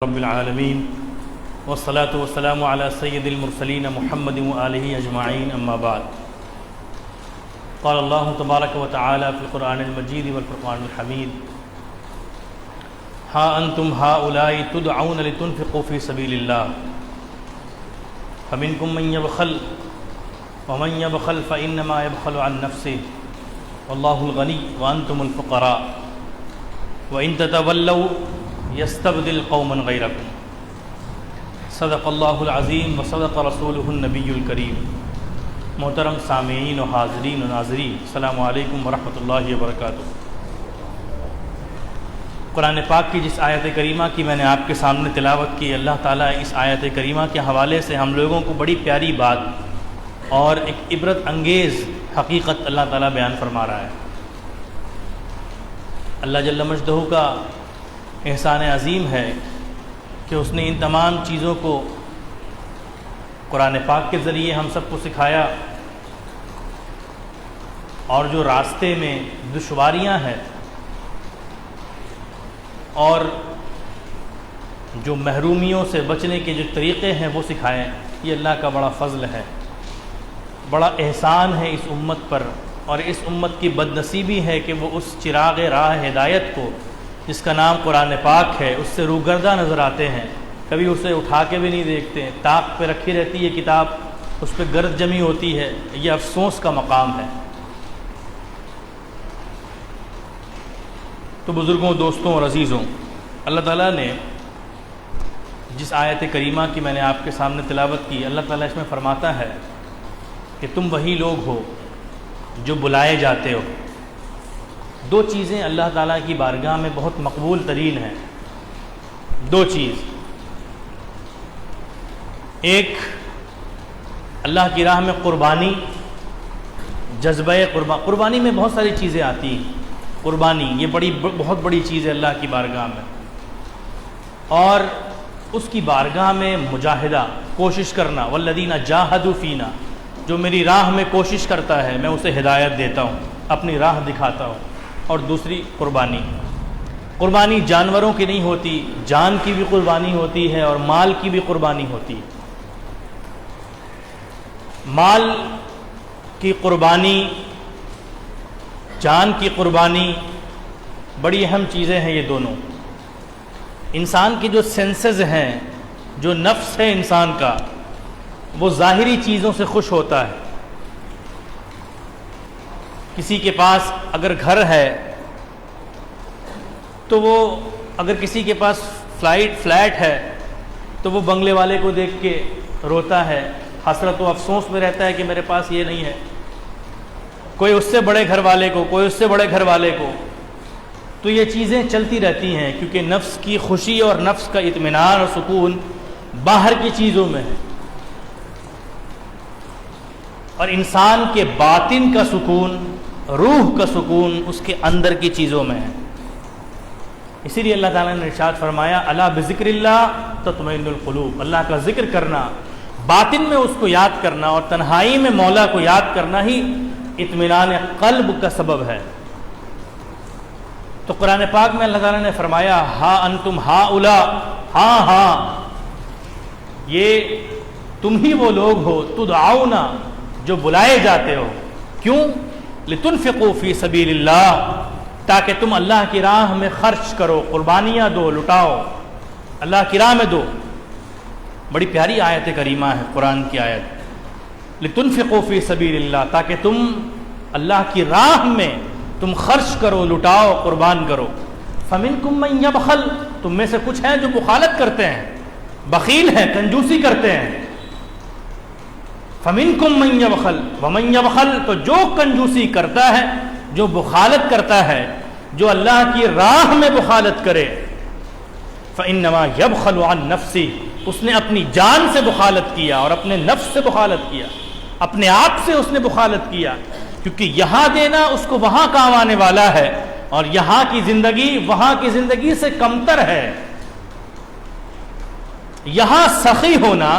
رب العالمین والصلاة والسلام على سید المرسلین محمد وآلہ اجمعین اما بعد قال اللہ تبارک و تعالی فی القرآن المجید والفرقان الحمید ہا انتم ہؤلاء تدعون لتنفقوا فی سبیل اللہ فمنکم من یبخل ومن یبخل فإنما یبخل عن نفسه واللہ الغنی وانتم الفقراء وإن تتولوا یستبدل قوما غیرکم صدق اللہ العظیم وصدق رسولہ النبی الکریم۔ محترم سامعین و حاضرین و ناظرین، السلام علیکم ورحمۃ اللہ وبرکاتہ۔ قرآن پاک کی جس آیت کریمہ کی میں نے آپ کے سامنے تلاوت کی، اللہ تعالیٰ اس آیت کریمہ کے حوالے سے ہم لوگوں کو بڑی پیاری بات اور ایک عبرت انگیز حقیقت اللہ تعالیٰ بیان فرما رہا ہے۔ اللہ جل مجدہ کا احسان عظیم ہے کہ اس نے ان تمام چیزوں کو قرآن پاک کے ذریعے ہم سب کو سکھایا، اور جو راستے میں دشواریاں ہیں اور جو محرومیوں سے بچنے کے جو طریقے ہیں وہ سکھائے، یہ اللہ کا بڑا فضل ہے، بڑا احسان ہے اس امت پر۔ اور اس امت کی بد نصیبی ہے کہ وہ اس چراغ راہ ہدایت کو جس کا نام قرآن پاک ہے اس سے روگردہ نظر آتے ہیں، کبھی اسے اٹھا کے بھی نہیں دیکھتے ہیں، طاق پہ رکھی رہتی ہے کتاب، اس پہ گرد جمی ہوتی ہے۔ یہ افسوس کا مقام ہے۔ تو بزرگوں، دوستوں اور عزیزوں، اللہ تعالیٰ نے جس آیت کریمہ کی میں نے آپ کے سامنے تلاوت کی، اللہ تعالیٰ اس میں فرماتا ہے کہ تم وہی لوگ ہو جو بلائے جاتے ہو۔ دو چیزیں اللہ تعالیٰ کی بارگاہ میں بہت مقبول ترین ہیں، دو چیز۔ ایک اللہ کی راہ میں قربانی، جذبہ قربانی میں بہت ساری چیزیں آتی ہیں، قربانی یہ بہت بڑی چیز ہے اللہ کی بارگاہ میں۔ اور اس کی بارگاہ میں مجاہدہ، کوشش کرنا، والذین جاہدوا فینا، جو میری راہ میں کوشش کرتا ہے میں اسے ہدایت دیتا ہوں، اپنی راہ دکھاتا ہوں۔ اور دوسری قربانی، قربانی جانوروں کی نہیں ہوتی، جان کی بھی قربانی ہوتی ہے اور مال کی بھی قربانی ہوتی ہے۔ مال کی قربانی، جان کی قربانی بڑی اہم چیزیں ہیں یہ دونوں۔ انسان کی جو سینسز ہیں، جو نفس ہے انسان کا، وہ ظاہری چیزوں سے خوش ہوتا ہے۔ کسی کے پاس اگر گھر ہے تو وہ، اگر کسی کے پاس فلیٹ ہے تو وہ بنگلے والے کو دیکھ کے روتا ہے، حسرت و افسوس میں رہتا ہے کہ میرے پاس یہ نہیں ہے۔ کوئی اس سے بڑے گھر والے کو، کوئی اس سے بڑے گھر والے کو۔ تو یہ چیزیں چلتی رہتی ہیں کیونکہ نفس کی خوشی اور نفس کا اطمینان اور سکون باہر کی چیزوں میں ہے، اور انسان کے باطن کا سکون، روح کا سکون اس کے اندر کی چیزوں میں ہے۔ اسی لیے اللہ تعالیٰ نے ارشاد فرمایا، الا بذکر اللہ تطمئن القلوب، اللہ کا ذکر کرنا، باطن میں اس کو یاد کرنا اور تنہائی میں مولا کو یاد کرنا ہی اطمینان قلب کا سبب ہے۔ تو قرآن پاک میں اللہ تعالیٰ نے فرمایا، ہا انتم ہؤلاء، ہاں یہ تم ہی وہ لوگ ہو، تدعون، جو بلائے جاتے ہو۔ کیوں؟ لتنفقوا فی سبیل اللہ، تاکہ تم اللہ کی راہ میں خرچ کرو، قربانیاں دو، لٹاؤ، اللہ کی راہ میں دو۔ بڑی پیاری آیت کریمہ ہے قرآن کی آیت، لتنفقوا فی سبیل اللہ، تاکہ تم اللہ کی راہ میں تم خرچ کرو، لٹاؤ، قربان کرو۔ فمنکم من یبخل، تم میں سے کچھ ہیں جو بخالت کرتے ہیں، بخیل ہیں، کنجوسی کرتے ہیں۔ فمنکم من یبخل ومن یبخل، تو جو کنجوسی کرتا ہے، جو بخالت کرتا ہے، جو اللہ کی راہ میں بخالت کرے، فإنما یبخل عن نفسہ، اس نے اپنی جان سے بخالت کیا اور اپنے نفس سے بخالت کیا، اپنے آپ سے اس نے بخالت کیا، کیونکہ یہاں دینا اس کو وہاں کام آنے والا ہے، اور یہاں کی زندگی وہاں کی زندگی سے کمتر ہے۔ یہاں سخی ہونا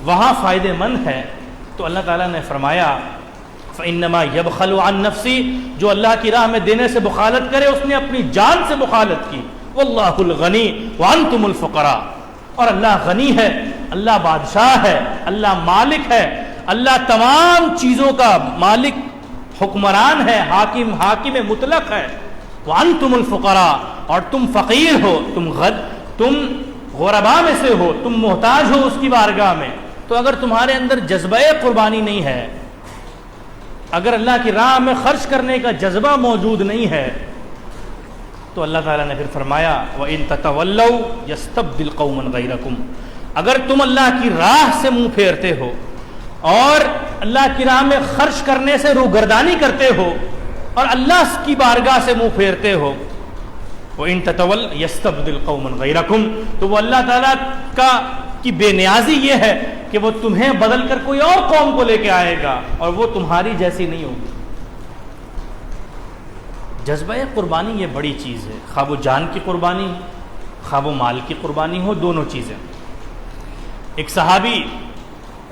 وہاں فائدہ مند ہے۔ تو اللہ تعالیٰ نے فرمایا، فإنما يبخل عن نفسی، جو اللہ کی راہ میں دینے سے بخالت کرے اس نے اپنی جان سے بخالت کی، واللہ الغنی وانتم الفقراء، اور اللہ غنی ہے، اللہ بادشاہ ہے، اللہ مالک ہے، اللہ تمام چیزوں کا مالک حکمران ہے، حاکم مطلق ہے، وانتم الفقراء، اور تم فقیر ہو، تم غرباء میں سے ہو، تم محتاج ہو اس کی بارگاہ میں۔ تو اگر تمہارے اندر جذبہ قربانی نہیں ہے، اگر اللہ کی راہ میں خرچ کرنے کا جذبہ موجود نہیں ہے، تو اللہ تعالیٰ نے پھر فرمایا وَإِن تَتَوَلَّوْا يَسْتَبْدِلْ قَوْمًا غَيْرَكُمْ، اگر تم اللہ کی راہ سے منہ پھیرتے ہو اور اللہ کی راہ میں خرچ کرنے سے روگردانی کرتے ہو اور اللہ کی بارگاہ سے منہ پھیرتے ہو، وَإِن تَتَوَلَّوْا يَسْتَبْدِلْ قَوْمًا غَيْرَكُمْ، تو وہ اللہ تعالیٰ کی بے نیازی یہ ہے کہ وہ تمہیں بدل کر کوئی اور قوم کو لے کے آئے گا اور وہ تمہاری جیسی نہیں ہوگی۔ جذبہ قربانی یہ بڑی چیز ہے، خواہ وہ جان کی قربانی، خواہ وہ مال کی قربانی ہو، دونوں چیزیں۔ ایک صحابی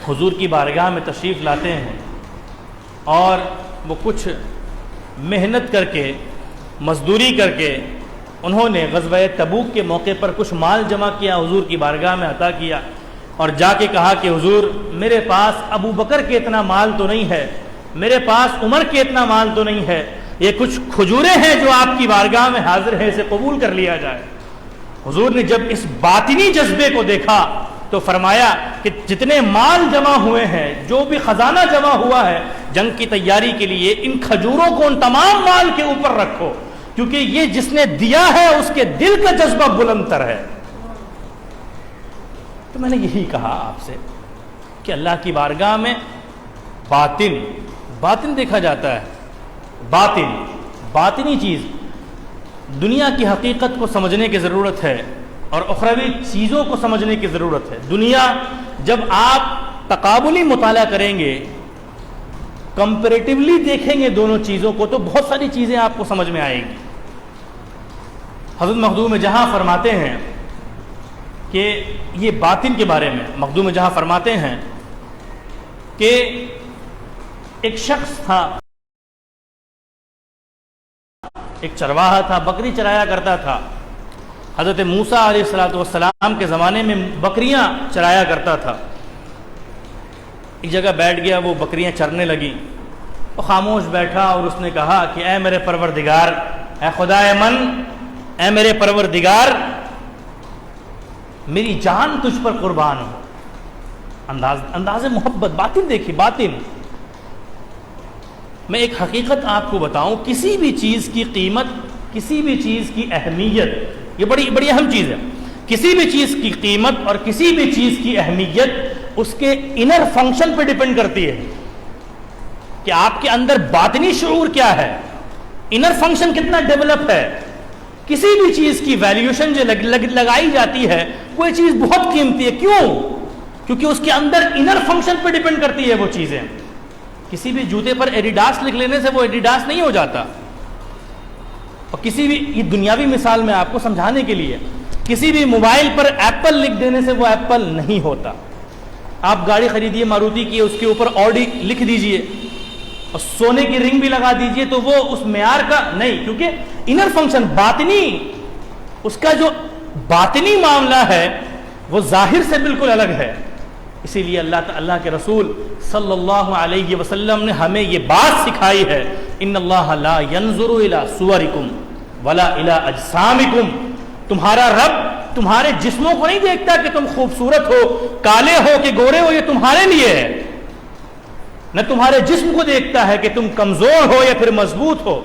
حضور کی بارگاہ میں تشریف لاتے ہیں اور وہ کچھ محنت کر کے، مزدوری کر کے انہوں نے غزوہ تبوک کے موقع پر کچھ مال جمع کیا، حضور کی بارگاہ میں عطا کیا اور جا کے کہا کہ حضور میرے پاس ابو بکر کے اتنا مال تو نہیں ہے، میرے پاس عمر کے اتنا مال تو نہیں ہے، یہ کچھ کھجوریں ہیں جو آپ کی بارگاہ میں حاضر ہیں، اسے قبول کر لیا جائے۔ حضور نے جب اس باطنی جذبے کو دیکھا تو فرمایا کہ جتنے مال جمع ہوئے ہیں، جو بھی خزانہ جمع ہوا ہے جنگ کی تیاری کے لیے، ان کھجوروں کو ان تمام مال کے اوپر رکھو، کیونکہ یہ جس نے دیا ہے اس کے دل کا جذبہ بلند تر ہے۔ تو میں نے یہی کہا آپ سے کہ اللہ کی بارگاہ میں باطن دیکھا جاتا ہے، باطنی چیز، دنیا کی حقیقت کو سمجھنے کی ضرورت ہے اور اخروی چیزوں کو سمجھنے کی ضرورت ہے۔ دنیا جب آپ تقابلی مطالعہ کریں گے، کمپیریٹیولی دیکھیں گے دونوں چیزوں کو، تو بہت ساری چیزیں آپ کو سمجھ میں آئے گی۔ حضرت مخدوم جہاں فرماتے ہیں کہ یہ باطن کے بارے میں، مخدوم جہاں فرماتے ہیں کہ ایک شخص تھا، ایک چرواہا تھا، بکری چرایا کرتا تھا۔ حضرت موسیٰ علیہ السلام کے زمانے میں بکریاں چرایا کرتا تھا۔ ایک جگہ بیٹھ گیا، وہ بکریاں چرنے لگیں، وہ خاموش بیٹھا اور اس نے کہا کہ اے میرے پروردگار، اے خدائے من، اے میرے پروردگار، میری جان تجھ پر قربان ہو۔ انداز محبت، باطن دیکھیے، باطن۔ میں ایک حقیقت آپ کو بتاؤں، کسی بھی چیز کی قیمت، کسی بھی چیز کی اہمیت، یہ بڑی اہم چیز ہے۔ کسی بھی چیز کی قیمت اور کسی بھی چیز کی اہمیت اس کے انر فنکشن پہ ڈیپینڈ کرتی ہے کہ آپ کے اندر باطنی شعور کیا ہے، انر فنکشن کتنا ڈیولپ ہے۔ کسی بھی چیز کی ویلیوشن جو لگائی جاتی ہے، کوئی چیز بہت قیمتی ہے، کیوں؟ کیونکہ اس کے اندر انر فنکشن پہ ڈیپینڈ کرتی ہے وہ چیزیں۔ کسی بھی جوتے پر ایڈیڈاس لکھ لینے سے وہ ایڈیڈاس نہیں ہو جاتا، اور کسی بھی، یہ دنیاوی مثال میں آپ کو سمجھانے کے لیے، کسی بھی موبائل پر ایپل لکھ دینے سے وہ ایپل نہیں ہوتا۔ آپ گاڑی خریدیے ماروتی کی، اس کے اوپر آڈی لکھ دیجئے اور سونے کی رنگ بھی لگا دیجئے تو وہ اس معیار کا نہیں، کیونکہ انر فنکشن، باطنی، اس کا جو باطنی معاملہ ہے وہ ظاہر سے بالکل الگ ہے۔ اسی لیے اللہ کے رسول صلی اللہ علیہ وسلم نے ہمیں یہ بات سکھائی ہے، ان اللہ لا ينظر الى صورکم ولا الى اجسامکم، تمہارا رب تمہارے جسموں کو نہیں دیکھتا کہ تم خوبصورت ہو، کالے ہو کہ گورے ہو، یہ تمہارے لیے ہے، نہ تمہارے جسم کو دیکھتا ہے کہ تم کمزور ہو یا پھر مضبوط ہو،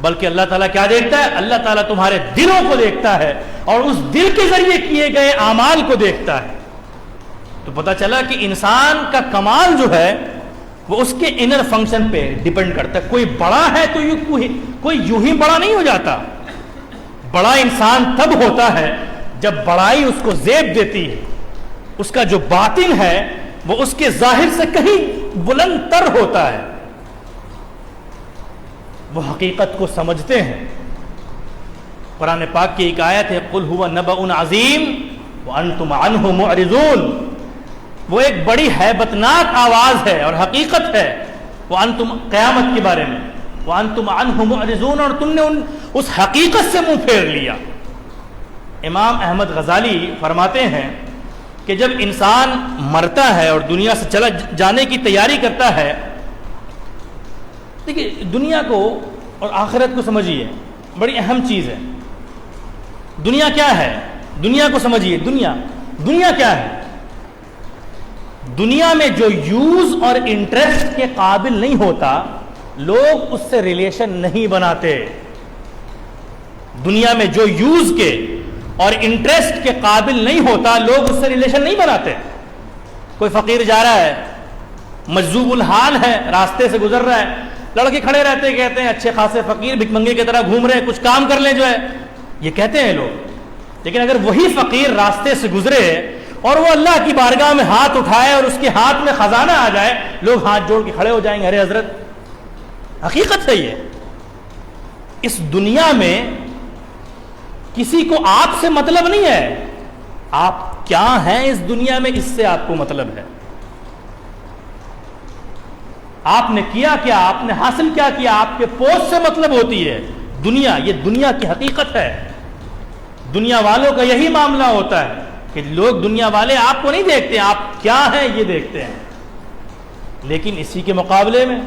بلکہ اللہ تعالیٰ کیا دیکھتا ہے؟ اللہ تعالیٰ تمہارے دلوں کو دیکھتا ہے اور اس دل کے ذریعے کیے گئے اعمال کو دیکھتا ہے۔ تو پتہ چلا کہ انسان کا کمال جو ہے وہ اس کے انر فنکشن پہ ڈیپینڈ کرتا ہے۔ کوئی بڑا ہے تو کوئی یوں ہی بڑا نہیں ہو جاتا، بڑا انسان تب ہوتا ہے جب بڑائی اس کو زیب دیتی ہے، اس کا جو باطن ہے وہ اس کے ظاہر سے کہیں بلند تر ہوتا ہے، وہ حقیقت کو سمجھتے ہیں۔ قرآن پاک کی ایک آیت ہے، قُلْ هُوَ نَبَأٌ عَظِيمٌ وَأَنْتُمْ عَنْهُ مُعْرِضُونَ، وہ ایک بڑی ہیبتناک آواز ہے اور حقیقت ہے، وَأَنْتُمْ، قیامت کے بارے میں، وَأَنْتُمْ عَنْهُ مُعْرِضُونَ، اور تم نے اس حقیقت سے منہ پھیر لیا۔ امام احمد غزالی فرماتے ہیں کہ جب انسان مرتا ہے اور دنیا سے چلا جانے کی تیاری کرتا ہے، دیکھیے دنیا کو اور آخرت کو سمجھیے، بڑی اہم چیز ہے۔ دنیا کیا ہے؟ دنیا کو سمجھیے، دنیا کیا ہے؟ دنیا میں جو یوز اور انٹرسٹ کے قابل نہیں ہوتا لوگ اس سے ریلیشن نہیں بناتے۔ دنیا میں جو یوز کے اور انٹرسٹ کے قابل نہیں ہوتا لوگ اس سے ریلیشن نہیں بناتے۔ کوئی فقیر جا رہا ہے، مجذوب الحال ہے، راستے سے گزر رہا ہے، لڑکے کھڑے رہتے کہتے ہیں اچھے خاصے فقیر بھک منگے کی طرح گھوم رہے ہیں، کچھ کام کر لیں جو ہے، یہ کہتے ہیں لوگ۔ لیکن اگر وہی فقیر راستے سے گزرے اور وہ اللہ کی بارگاہ میں ہاتھ اٹھائے اور اس کے ہاتھ میں خزانہ آ جائے، لوگ ہاتھ جوڑ کے کھڑے ہو جائیں گے، ارے حضرت۔ حقیقت ہے یہ، اس دنیا میں کسی کو آپ سے مطلب نہیں ہے، آپ کیا ہیں اس دنیا میں، اس سے آپ کو مطلب ہے۔ آپ نے کیا کیا، آپ نے حاصل کیا کیا، آپ کے پوسٹ سے مطلب ہوتی ہے دنیا۔ یہ دنیا کی حقیقت ہے۔ دنیا والوں کا یہی معاملہ ہوتا ہے کہ لوگ، دنیا والے آپ کو نہیں دیکھتے، آپ کیا ہیں یہ دیکھتے ہیں۔ لیکن اسی کے مقابلے میں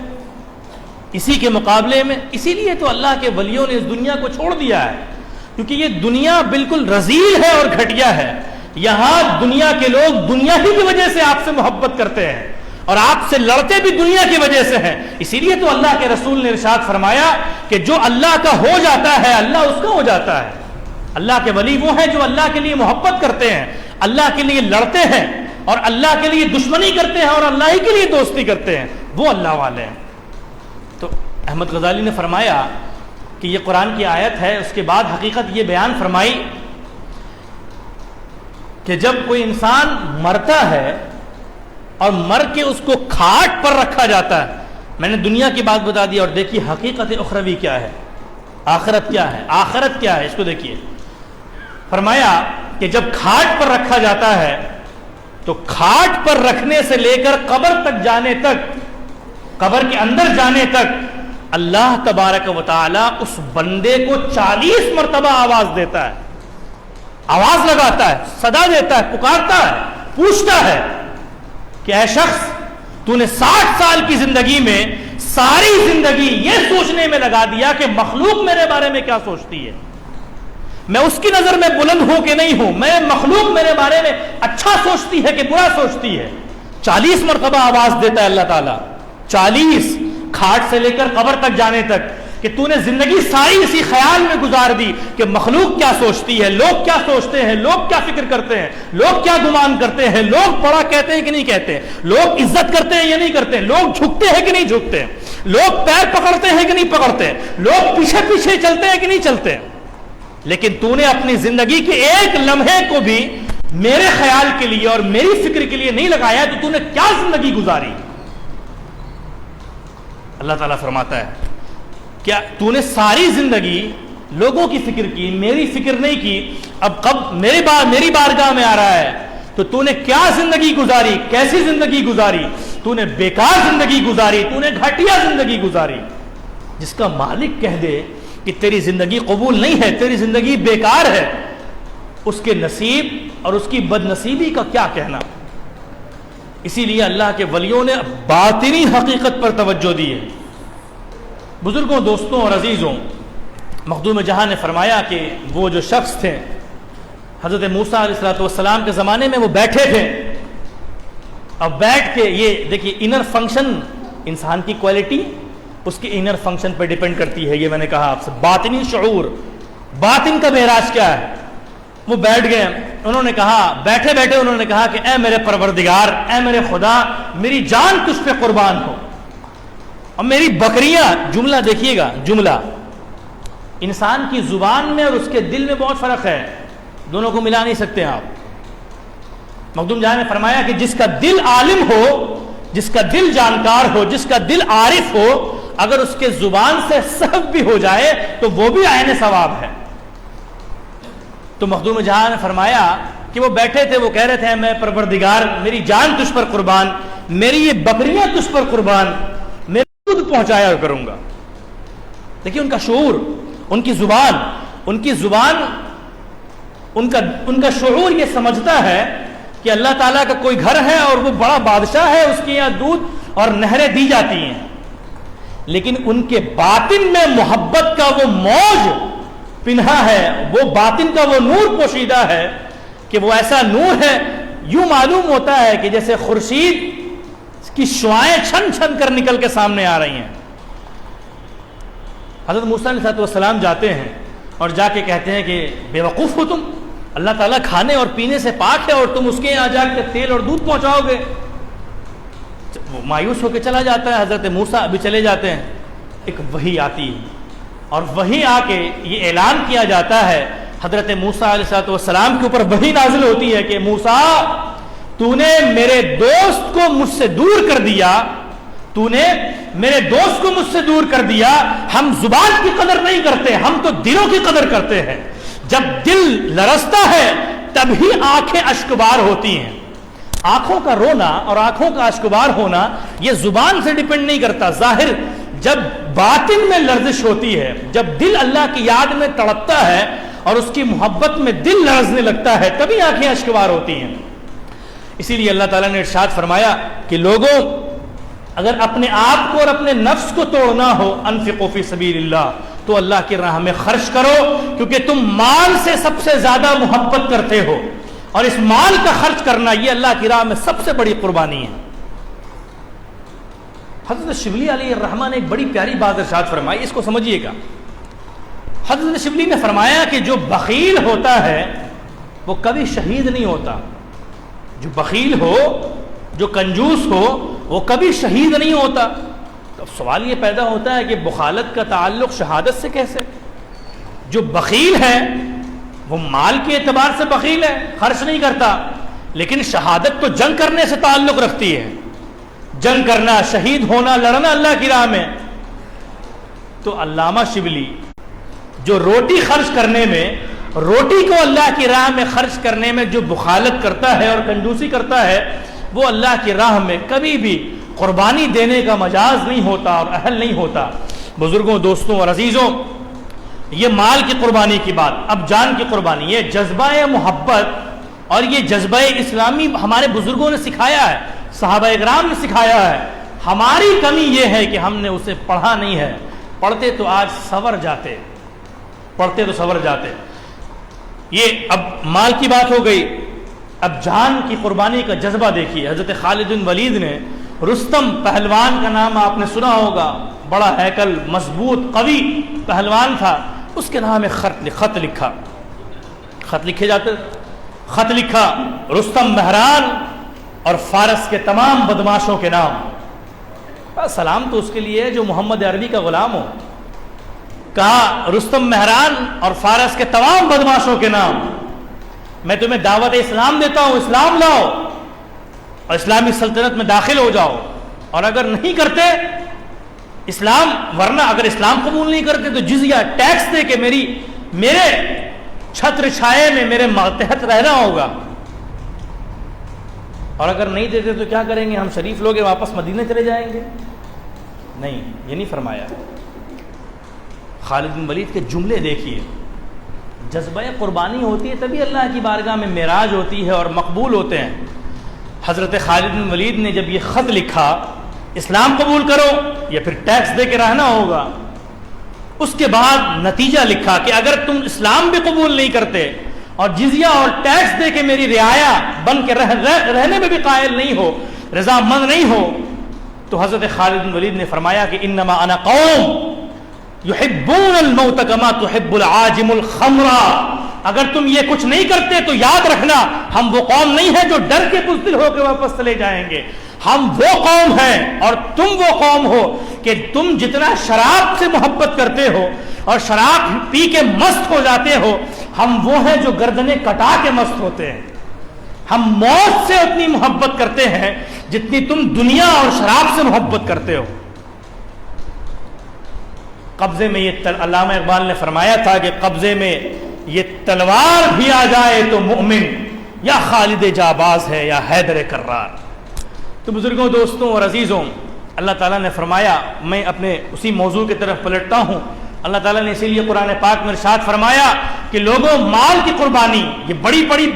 اسی لیے تو اللہ کے ولیوں نے اس دنیا کو چھوڑ دیا ہے، کیونکہ یہ دنیا بالکل رذیل ہے اور گھٹیا ہے۔ یہاں دنیا کے لوگ دنیا ہی کی وجہ سے آپ سے محبت کرتے ہیں اور آپ سے لڑتے بھی دنیا کی وجہ سے ہیں۔ اسی لیے تو اللہ کے رسول نے ارشاد فرمایا کہ جو اللہ کا ہو جاتا ہے اللہ اس کا ہو جاتا ہے۔ اللہ کے ولی وہ ہیں جو اللہ کے لیے محبت کرتے ہیں، اللہ کے لیے لڑتے ہیں اور اللہ کے لیے دشمنی کرتے ہیں اور اللہ ہی کے لیے دوستی کرتے ہیں، وہ اللہ والے ہیں۔ تو احمد غزالی نے فرمایا کہ یہ قرآن کی آیت ہے، اس کے بعد حقیقت یہ بیان فرمائی کہ جب کوئی انسان مرتا ہے اور مر کے اس کو کھاٹ پر رکھا جاتا ہے، میں نے دنیا کی بات بتا دی، اور دیکھیے حقیقت اخروی کیا ہے، آخرت کیا ہے، آخرت کیا ہے، اس کو دیکھیے۔ فرمایا کہ جب کھاٹ پر رکھا جاتا ہے تو کھاٹ پر رکھنے سے لے کر قبر تک جانے تک، قبر کے اندر جانے تک، اللہ تبارک و تعالی اس بندے کو 40 مرتبہ آواز دیتا ہے، آواز لگاتا ہے، صدا دیتا ہے، پکارتا ہے، پوچھتا ہے کہ اے شخص، تو نے 60 سال کی زندگی میں ساری زندگی یہ سوچنے میں لگا دیا کہ مخلوق میرے بارے میں کیا سوچتی ہے، میں اس کی نظر میں بلند ہوں کہ نہیں ہوں، میں مخلوق میرے بارے میں اچھا سوچتی ہے کہ برا سوچتی ہے۔ 40 مرتبہ آواز دیتا ہے اللہ تعالیٰ، 40، کھاٹ سے لے کر قبر تک جانے تک، کہ تو نے زندگی ساری اسی خیال میں گزار دی کہ مخلوق کیا سوچتی ہے، لوگ کیا سوچتے ہیں، لوگ کیا فکر کرتے ہیں، لوگ کیا گمان کرتے ہیں، لوگ بڑا کہتے ہیں کہ نہیں کہتے، لوگ عزت کرتے ہیں یا نہیں کرتے، لوگ جھکتے ہیں کہ نہیں جھکتے، لوگ پیر پکڑتے ہیں کہ نہیں پکڑتے، لوگ پیچھے پیچھے چلتے ہیں کہ نہیں چلتے۔ لیکن تو نے اپنی زندگی کے ایک لمحے کو بھی میرے خیال کے لیے اور میری فکر کے لیے نہیں لگایا، تو نے کیا زندگی گزاری۔ اللہ تعالیٰ فرماتا ہے کیا تو نے ساری زندگی لوگوں کی فکر کی، میری فکر نہیں کی، اب کب میری بارگاہ میں آ رہا ہے تو نے کیا زندگی گزاری، کیسی زندگی گزاری، تو نے بیکار زندگی گزاری، تو نے گھٹیا زندگی گزاری۔ جس کا مالک کہہ دے کہ تیری زندگی قبول نہیں ہے، تیری زندگی بیکار ہے، اس کے نصیب اور اس کی بد نصیبی کا کیا کہنا۔ اسی لیے اللہ کے ولیوں نے باطنی حقیقت پر توجہ دی ہے۔ بزرگوں، دوستوں اور عزیزوں، مخدوم جہاں نے فرمایا کہ وہ جو شخص تھے حضرت موسیٰ علیہ السلام کے زمانے میں، وہ بیٹھے تھے، اب بیٹھ کے یہ دیکھیے انر فنکشن، انسان کی کوالٹی اس کے انر فنکشن پر ڈیپینڈ کرتی ہے۔ یہ میں نے کہا آپ سے، باطنی شعور، باطن کا معراج کیا ہے۔ وہ بیٹھ گئے، انہوں نے کہا، بیٹھے بیٹھے انہوں نے کہا کہ اے میرے پروردگار، اے میرے خدا، میری جان تجھ پہ قربان ہو، اور میری بکریاں، جملہ دیکھیے گا، جملہ انسان کی زبان میں اور اس کے دل میں بہت فرق ہے، دونوں کو ملا نہیں سکتے آپ۔ مخدوم جہاں نے فرمایا کہ جس کا دل عالم ہو، جس کا دل جانکار ہو، جس کا دل عارف ہو، اگر اس کے زبان سے سہو بھی ہو جائے تو وہ بھی عین ثواب ہے۔ تو مخدوم جہاں نے فرمایا کہ وہ بیٹھے تھے، وہ کہہ رہے تھے میں پروردگار، میری جان تجھ پر قربان، میری یہ بکریاں تجھ پر قربان، میں خود پہنچایا کروں گا۔ دیکھیے ان کا شعور، ان کی زبان ان کا شعور یہ سمجھتا ہے کہ اللہ تعالیٰ کا کوئی گھر ہے اور وہ بڑا بادشاہ ہے، اس کے یہاں دودھ اور نہریں دی جاتی ہیں، لیکن ان کے باطن میں محبت کا وہ موج پنہا ہے، وہ باطن کا وہ نور پوشیدہ ہے کہ وہ ایسا نور ہے، یوں معلوم ہوتا ہے کہ جیسے خورشید کی شعاعیں چھن چھن کر نکل کے سامنے آ رہی ہیں۔ حضرت موسیٰ علیہ السلام جاتے ہیں اور جا کے کہتے ہیں کہ بے وقوف ہو تم، اللہ تعالیٰ کھانے اور پینے سے پاک ہے اور تم اس کے یہاں جا کے تیل اور دودھ پہنچاؤ گے۔ وہ مایوس ہو کے چلا جاتا ہے۔ حضرت موسیٰ ابھی چلے جاتے ہیں، ایک وحی آتی ہے اور وحی آ کے یہ اعلان کیا جاتا ہے، حضرت موسیٰ علیہ السلام کے اوپر وحی نازل ہوتی ہے کہ موسیٰ تو نے میرے دوست کو مجھ سے دور کر دیا، تو نے میرے دوست کو مجھ سے دور کر دیا۔ ہم زبان کی قدر نہیں کرتے، ہم تو دلوں کی قدر کرتے ہیں۔ جب دل لرزتا ہے تبھی آنکھیں اشکبار ہوتی ہیں۔ آنکھوں کا رونا اور آنکھوں کا اشکبار ہونا یہ زبان سے ڈیپینڈ نہیں کرتا، ظاہر جب باطن میں لرزش ہوتی ہے، جب دل اللہ کی یاد میں تڑپتا ہے اور اس کی محبت میں دل لرزنے لگتا ہے، تبھی آنکھیں اشکبار ہوتی ہیں۔ اسی لیے اللہ تعالیٰ نے ارشاد فرمایا کہ لوگوں اگر اپنے آپ کو اور اپنے نفس کو توڑنا ہو، انفقوا فی سبیل اللہ، تو اللہ کی راہ میں خرچ کرو، کیونکہ تم مال سے سب سے زیادہ محبت کرتے ہو، اور اس مال کا خرچ کرنا یہ اللہ کی راہ میں سب سے بڑی قربانی ہے۔ حضرت شبلی علیہ الرحمہ نے ایک بڑی پیاری بات ارشاد فرمائی، اس کو سمجھیے گا۔ حضرت شبلی نے فرمایا کہ جو بخیل ہوتا ہے وہ کبھی شہید نہیں ہوتا، جو بخیل ہو، جو کنجوس ہو، وہ کبھی شہید نہیں ہوتا۔ تو سوال یہ پیدا ہوتا ہے کہ بخالت کا تعلق شہادت سے کیسے؟ جو بخیل ہے وہ مال کے اعتبار سے بخیل ہے، خرچ نہیں کرتا، لیکن شہادت تو جنگ کرنے سے تعلق رکھتی ہے، جنگ کرنا، شہید ہونا، لڑنا اللہ کی راہ میں۔ تو علامہ شبلی جو روٹی خرچ کرنے میں، روٹی کو اللہ کی راہ میں خرچ کرنے میں جو بخالت کرتا ہے اور کنجوسی کرتا ہے، وہ اللہ کی راہ میں کبھی بھی قربانی دینے کا مجاز نہیں ہوتا اور اہل نہیں ہوتا۔ بزرگوں، دوستوں اور عزیزوں، یہ مال کی قربانی کی بات، اب جان کی قربانی، یہ جذبہ محبت اور یہ جذبہ اسلامی ہمارے بزرگوں نے سکھایا ہے، صحابہ اکرام نے سکھایا ہے۔ ہماری کمی یہ ہے کہ ہم نے اسے پڑھا نہیں ہے، پڑھتے تو آج سنور جاتے، پڑھتے تو سنور جاتے۔ یہ اب مال کی بات ہو گئی، اب جان کی قربانی کا جذبہ دیکھیے۔ حضرت خالد بن ولید نے، رستم پہلوان کا نام آپ نے سنا ہوگا، بڑا ہیکل، مضبوط، قوی پہلوان تھا، اس کے نام ایک خط لکھا، خط لکھے جاتے، خط لکھا رستم مہران اور فارس کے تمام بدماشوں کے نام۔ سلام تو اس کے لیے ہے جو محمد عربی کا غلام ہو۔ کہا رستم مہران اور فارس کے تمام بدماشوں کے نام، میں تمہیں دعوت اسلام دیتا ہوں، اسلام لاؤ اور اسلامی سلطنت میں داخل ہو جاؤ، اور اگر نہیں کرتے اسلام، ورنہ اگر اسلام قبول نہیں کرتے تو جزیہ ٹیکس دے کے میرے چھتر چھائے میں میرے ماتحت رہنا ہوگا، اور اگر نہیں دیتے تو کیا کریں گے، ہم شریف لوگ واپس مدینے چلے جائیں گے؟ نہیں، یہ نہیں فرمایا۔ خالد بن ولید کے جملے دیکھیے، جذبہ قربانی ہوتی ہے تبھی اللہ کی بارگاہ میں معراج ہوتی ہے اور مقبول ہوتے ہیں۔ حضرت خالد بن ولید نے جب یہ خط لکھا، اسلام قبول کرو یا پھر ٹیکس دے کے رہنا ہوگا، اس کے بعد نتیجہ لکھا کہ اگر تم اسلام بھی قبول نہیں کرتے اور جزیہ اور ٹیکس دے کے میری رعایا بن کے رہنے میں بھی قائل نہیں ہو، رضامند نہیں ہو، تو حضرت خالد بن ولید نے فرمایا کہ انما انا قوم یحبون الموت کما تحب العاجم الخمر، اگر تم یہ کچھ نہیں کرتے تو یاد رکھنا ہم وہ قوم نہیں ہے جو ڈر کے بزدل ہو کے واپس چلے جائیں گے، ہم وہ قوم ہیں اور تم وہ قوم ہو کہ تم جتنا شراب سے محبت کرتے ہو اور شراب پی کے مست ہو جاتے ہو، ہم وہ ہیں جو گردنیں کٹا کے مست ہوتے ہیں۔ ہم موت سے اتنی محبت کرتے ہیں جتنی تم دنیا اور شراب سے محبت کرتے ہو۔ قبضے میں یہ علامہ اقبال نے فرمایا تھا کہ قبضے میں یہ تلوار بھی آ جائے تو مومن یا خالد جاباز ہے یا حیدر کرار۔ تو بزرگوں، دوستوں اور عزیزوں، اللہ تعالیٰ نے فرمایا، میں اپنے اسی موضوع کی طرف پلٹتا ہوں اللہ تعالیٰ نے اسی لیے قرآن پاک میں ارشاد فرمایا کہ لوگوں مال کی قربانی یہ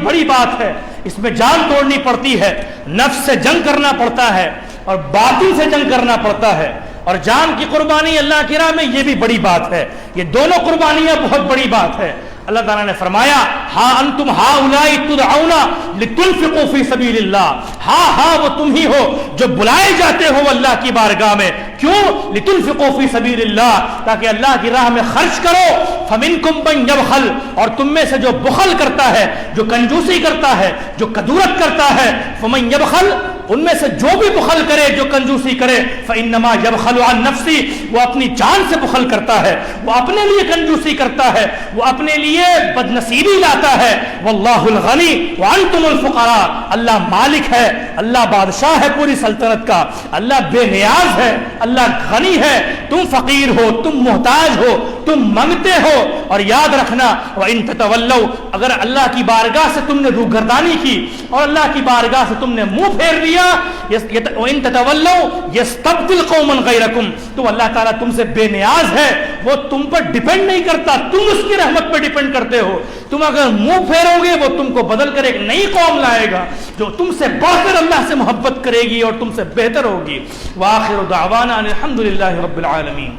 بڑی بات ہے، اس میں جان توڑنی پڑتی ہے، نفس سے جنگ کرنا پڑتا ہے اور باطل سے جنگ کرنا پڑتا ہے، اور جان کی قربانی اللہ کی راہ میں یہ بھی بڑی بات ہے، یہ دونوں قربانیاں بہت بڑی بات ہے۔ اللہ تعالیٰ نے فرمایا ہاں انتم ہؤلاء تدعون لتنفقوا فی سبیل اللہ، ہاں وہ تم ہی ہو جو بلائے جاتے ہو اللہ کی بارگاہ میں، کیوں؟ لتنفقوا فی سبیل اللہ، تاکہ اللہ کی راہ میں خرچ کرو، فمنکم من یبخل، اور تم میں سے جو بخل کرتا ہے، جو کنجوسی کرتا ہے، جو کدورت کرتا ہے، فمن یبخل، ان میں سے جو بھی بخل کرے، جو کنجوسی کرے، فانما یبخل عن نفسی، وہ اپنی جان سے بخل کرتا ہے، وہ اپنے لیے کنجوسی کرتا ہے، وہ اپنے لیے بد نصیبی لاتا ہے۔ واللہ الغنی وانتم الفقراء، اللہ مالک ہے، اللہ بادشاہ ہے پوری سلطنت کا، اللہ بے نیاز ہے، اللہ غنی ہے، تم فقیر ہو، تم محتاج ہو، تم منگتے ہو۔ اور یاد رکھنا وَإِن تَتَوَلَّوْا، اگر اللہ کی بارگاہ سے تم نے روگردانی کی اور اللہ کی بارگاہ سے تم نے منہ پھیر لیا، وَإِن تَتَوَلَّوْا يَسْتَبْدِلْ قَوْمًا غَيْرَكُمْ، تو اللہ تعالیٰ تم سے بے نیاز ہے، وہ تم پر ڈیپینڈ نہیں کرتا، تم اس کی رحمت پر ڈیپینڈ کرتے ہو۔ تم اگر منہ پھیرو گے وہ تم کو بدل کر ایک نئی قوم لائے گا جو تم سے بڑھ کر اللہ سے محبت کرے گی اور تم سے بہتر ہوگی۔ وآخر دعوانا الحمد للہ رب العالمین۔